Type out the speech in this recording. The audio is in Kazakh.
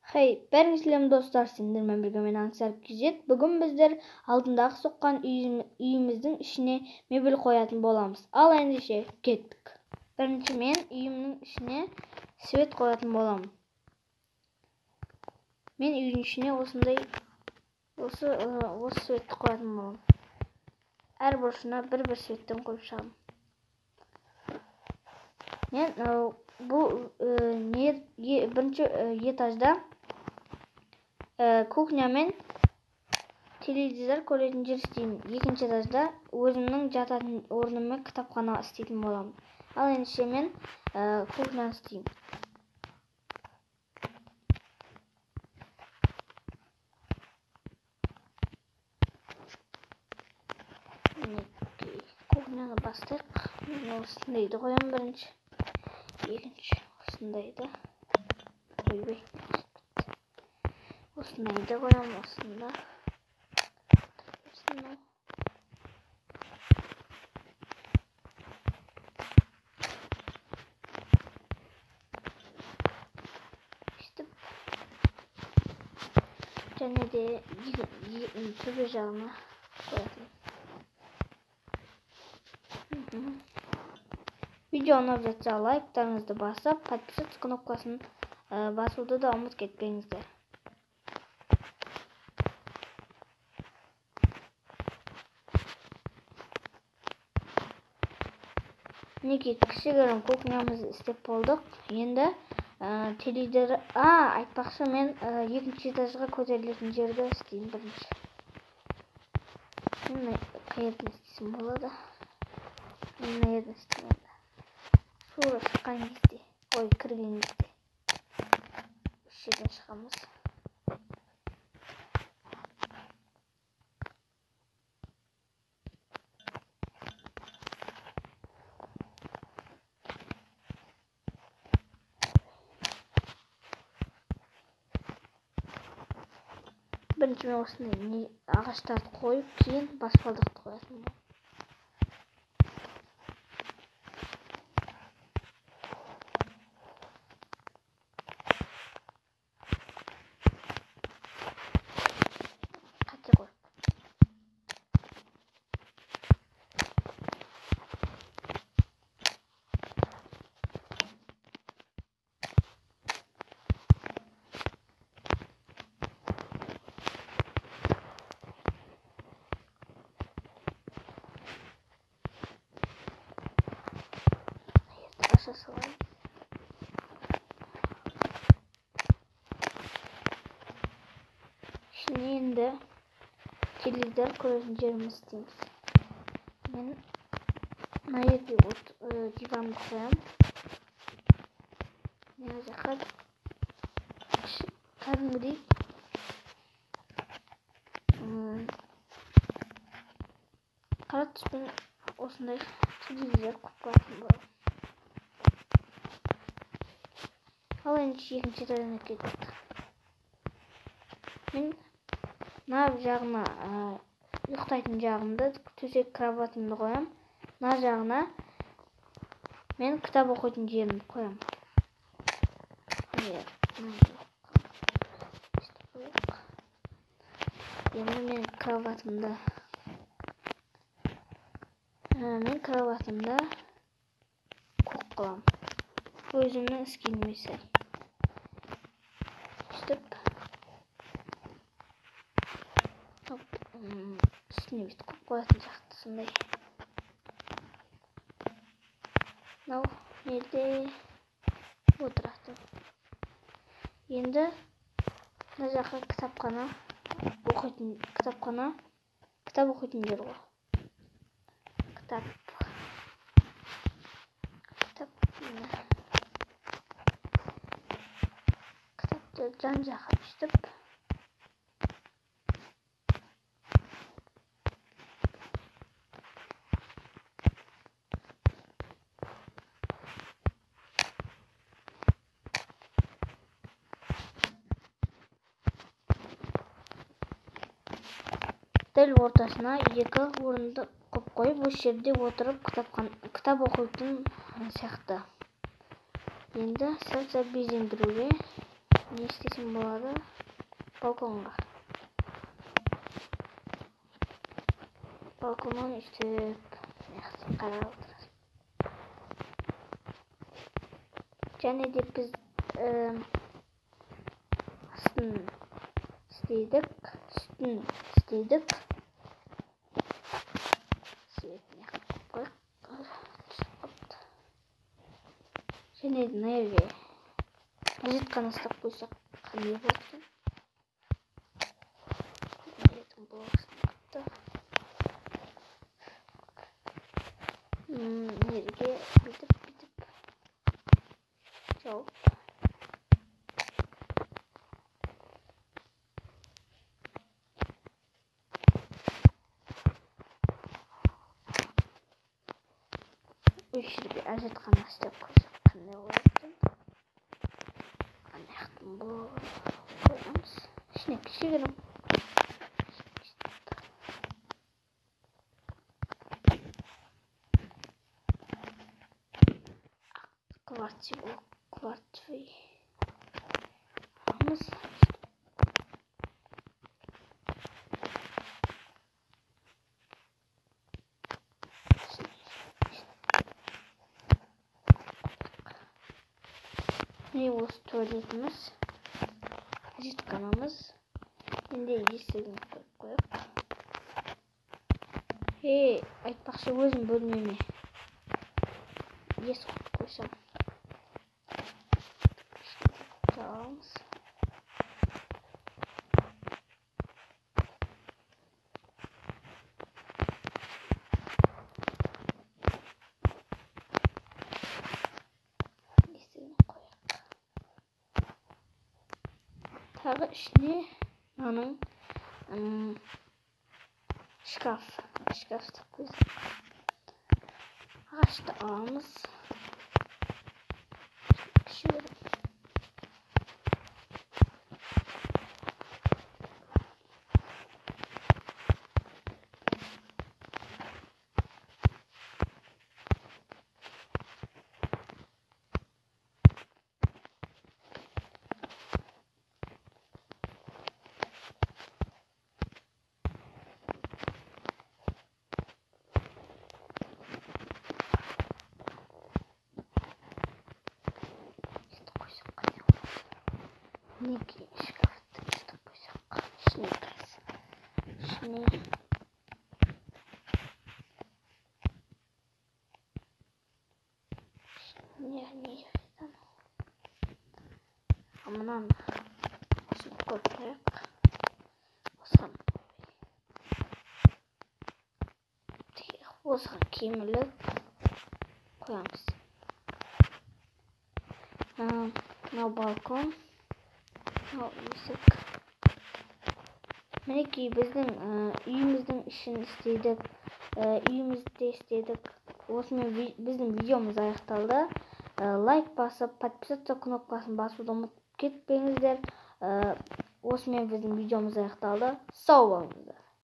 Hey, бәріңізлерім достар, сендермен бірге мен аңсарып кезет. Бүгін біздер алдындағы соққан үйіміздің ішіне мебель қоятын боламыз. Ал ендеше кеттік. Бірінші мен үйімнің ішіне свет қоятын боламын. Мен үйдің ішіне осындай осы светті қоятын боламын. Әр бұрышына бір светтен қойып шығамын. Мен бірінші этажда кухня мен телевизор көретін жер істеймін. Екінші этажда өзімнің жататын орныма кітапхана істейтін боламын. Ал ендеше мен кухняны істеймін. Кухняны бастайық. Мен осындайды қоямын бірінші. Екінші осындайды. Ойбай. Осындайды қоямын, осында. Және де төбе жағына қоятын. Видео ұнап жатса лайктарыңызды басып, подписаться кнопкасын басуды да ұмытып кетпеңіздер. Мінекей кішігірім кухнямызды істеп болдық. Енді телевизор, айтпақшы, мен екінші этажға көтерілетін жерді істеймін бірінші. Мен қайерден істесем болады? Мен қайерден істеймін? Сура шыққан кезде, кірген кезде. Үш жерден шығамыз. Бірінші мен осындай ағаштарды қойып, кейін баспалдақты қоятын боламын. Қате қойып. Салайын. Ішіне енді телевизор көретін жеріміз істейміз. Мен мына жерге диванды қоямын. Мына жаққа кәдімгідей қара түспен осындай телевизор қойып қоятын боламын. Ал ендеше екінші этажына кеттік. Мен мына жағына ұйықтайтын жағымды, төсек кроватымды қоямын. Мына жағына мен кітап оқитын жерімді қоямын. Енді мен кроватымды көк қыламын. Өзімнің іскеніме сай. Үстіне бүйтіп қойып қоятын сияқты сондай. Мынау жерде отыратын. Енді мына жаққа кітап оқитын жер ғой. Кітапты жан-жаққа піштіп, дәл ортасына екі орынды қойып, осы жерде отырып кітап оқитын сияқты. Енді сәл безендіруге Ne istesem болады? Balkonga. Balkondan üstüp yaxshi qarab o'tirasiz. Және де biz üstün isteydik. Svetini koyup және de nereye? Розетканы ыстап қойсақ қандай болсын? Nereye? Bitip çok. Üçlü bir rozетканы ыстап қойсақ қандай болсын? Bu koyalımız. İçine kişilerim. Kvartvi. Alımız. Ne bu tuvaletimiz? Rozетkanımız. Şimdi iyisini koyup. Hey, айтпақшы өзім бөлмеме ес қойсам. Жалғыз. Есігін қояйық. Тағы ішіне мынаның şkaf koysak. Ağaçta ağımız. Şöyle. Neki şkafta işte koysak. Şimdi kız. Şimdi. Ne? Aman. Şimdi koyalım. Osman. Osman kemili koyalım. Ne balkon. Esik. Mineki bizden үйіміздің işini isteydik. Үйімізде isteydik. Осымен біздің videomuz аяқталды. Лайк басып, подписаться кнопкасын басуды ұмытып кетпеңіздер. Осымен біздің videomuz аяқталды. Сау болыңыздар.